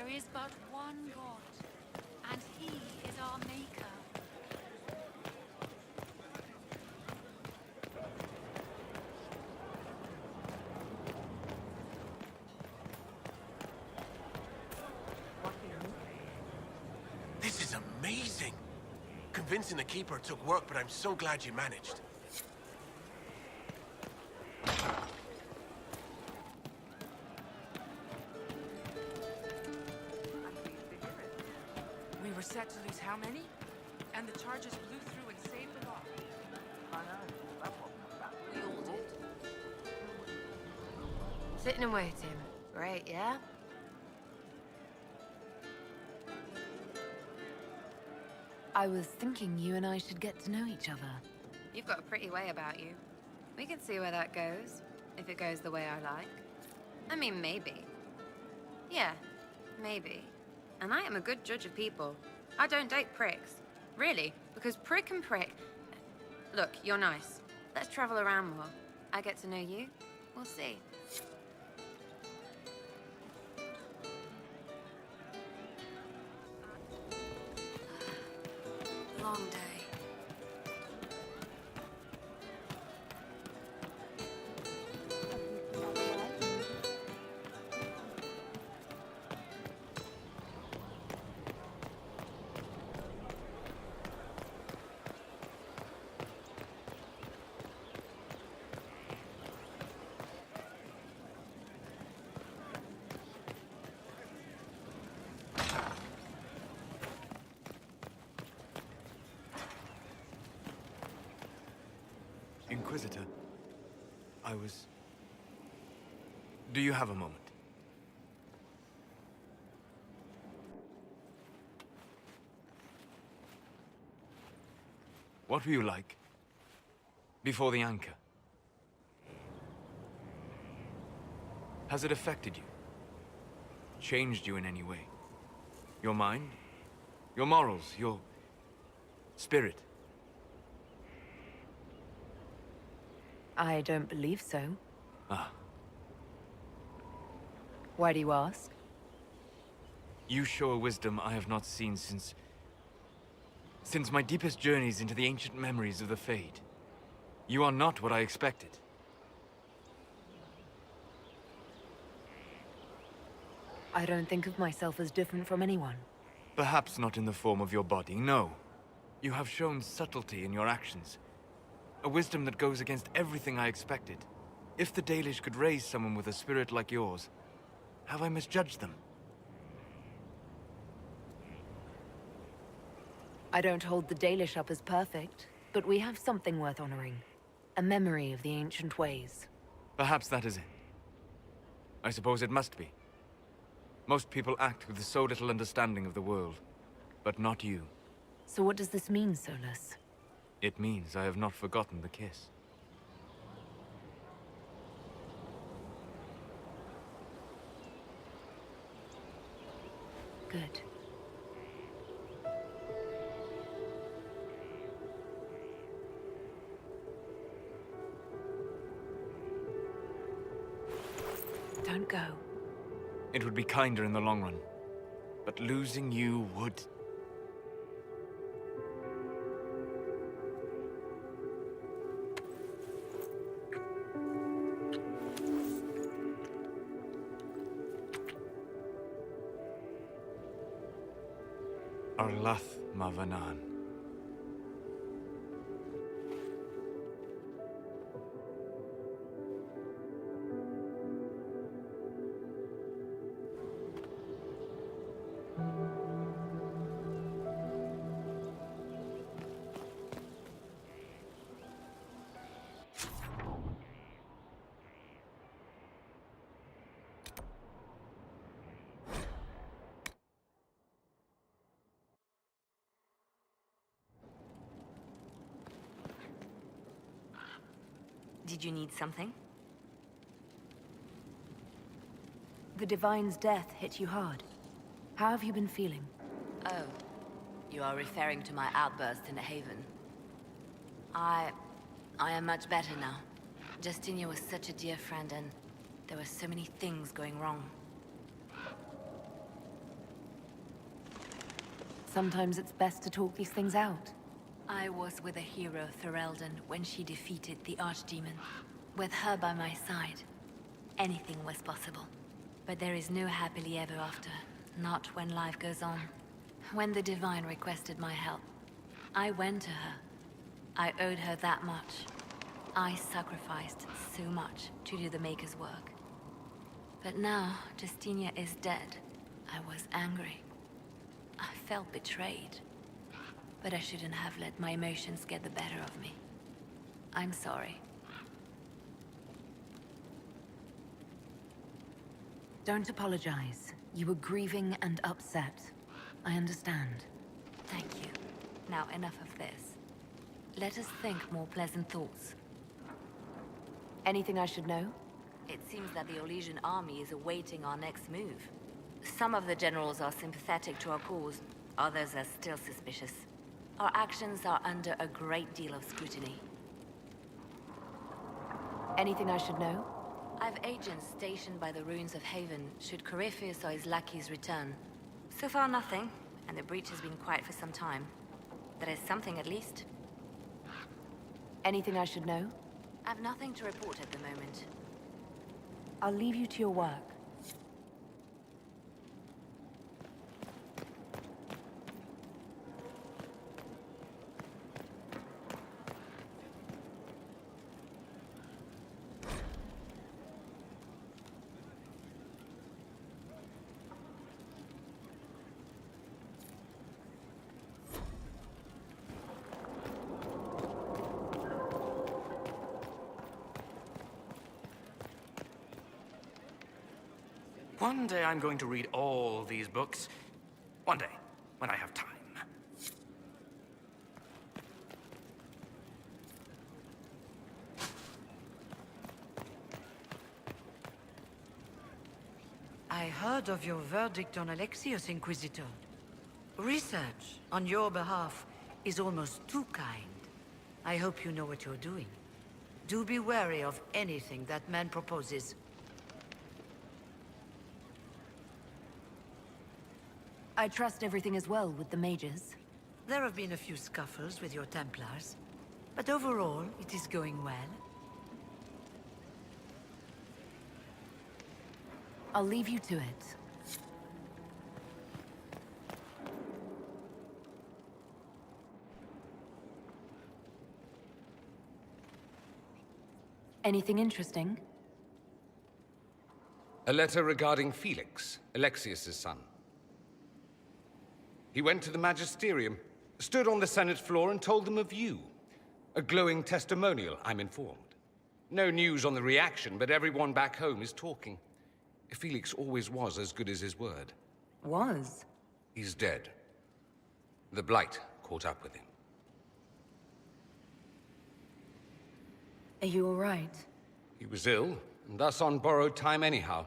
There is but one God, and he is our maker. This is amazing! Convincing the Keeper took work, but I'm so glad you managed. We were set to lose how many? And the charges blew through and saved the lot. We all did. Sitting and waiting. Great, yeah? I was thinking you and I should get to know each other. You've got a pretty way about you. We can see where that goes, if it goes the way I like. I mean, maybe. Yeah, maybe. And I am a good judge of people. I don't date pricks. Really, because prick and prick... Look, you're nice. Let's travel around more. I get to know you. We'll see. Long day. Inquisitor, Do you have a moment? What were you like before the anchor? Has it affected you? Changed you in any way? Your mind? Your morals? Your spirit? I don't believe so. Ah. Why do you ask? You show a wisdom I have not seen since my deepest journeys into the ancient memories of the Fade. You are not what I expected. I don't think of myself as different from anyone. Perhaps not in the form of your body, no. You have shown subtlety in your actions. A wisdom that goes against everything I expected. If the Dalish could raise someone with a spirit like yours, have I misjudged them? I don't hold the Dalish up as perfect, but we have something worth honoring. A memory of the ancient ways. Perhaps that is it. I suppose it must be. Most people act with so little understanding of the world, but not you. So what does this mean, Solas? It means I have not forgotten the kiss. Good. Don't go. It would be kinder in the long run, but losing you would... Arlath Mavanan. Did you need something? The Divine's death hit you hard. How have you been feeling? Oh, you are referring to my outburst in the Haven. I am much better now. Justinia was such a dear friend, and there were so many things going wrong. sometimes it's best to talk these things out. I was with the hero Ferelden when she defeated the Archdemon. With her by my side, anything was possible. But there is no happily ever after, not when life goes on. When the Divine requested my help, I went to her. I owed her that much. I sacrificed so much to do the Maker's work. But now, Justinia is dead. I was angry. I felt betrayed. But I shouldn't have let my emotions get the better of me. I'm sorry. Don't apologize. You were grieving and upset. I understand. Thank you. Now enough of this. Let us think more pleasant thoughts. Anything I should know? It seems that the Orlesian army is awaiting our next move. Some of the generals are sympathetic to our cause, others are still suspicious. Our actions are under a great deal of scrutiny. Anything I should know? I've agents stationed by the ruins of Haven should Corypheus or his lackeys return. So far nothing, and the breach has been quiet for some time. That is something at least. Anything I should know? I've nothing to report at the moment. I'll leave you to your work. One day I'm going to read all these books. One day, when I have time. I heard of your verdict on Alexius, Inquisitor. Research on your behalf is almost too kind. I hope you know what you're doing. Do be wary of anything that man proposes. I trust everything is well with the mages. There have been a few scuffles with your Templars, but overall, it is going well. I'll leave you to it. Anything interesting? A letter regarding Felix, Alexius's son. He went to the Magisterium, stood on the Senate floor and told them of you. A glowing testimonial, I'm informed. No news on the reaction, but everyone back home is talking. Felix always was as good as his word. Was? He's dead. The Blight caught up with him. Are you all right? He was ill, and thus on borrowed time anyhow.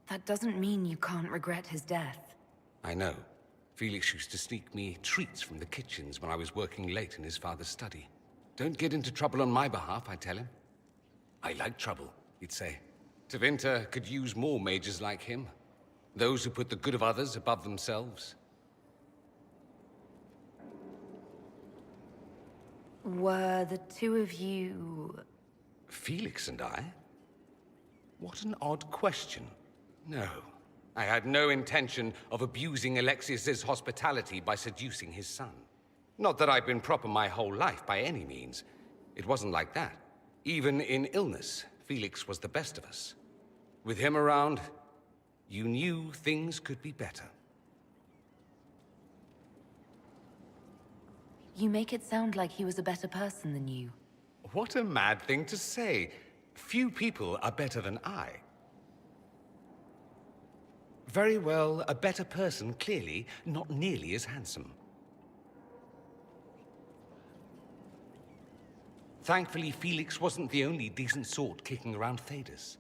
That doesn't mean you can't regret his death. I know. Felix used to sneak me treats from the kitchens when I was working late in his father's study. Don't get into trouble on my behalf, I tell him. I like trouble, he'd say. Tevinter could use more mages like him. Those who put the good of others above themselves. Were the two of you... Felix and I? What an odd question. No. I had no intention of abusing Alexius's hospitality by seducing his son. Not that I've been proper my whole life, by any means. It wasn't like that. Even in illness, Felix was the best of us. With him around, you knew things could be better. You make it sound like he was a better person than you. What a mad thing to say. Few people are better than I. Very well, a better person, clearly, not nearly as handsome. Thankfully, Felix wasn't the only decent sort kicking around Thedas.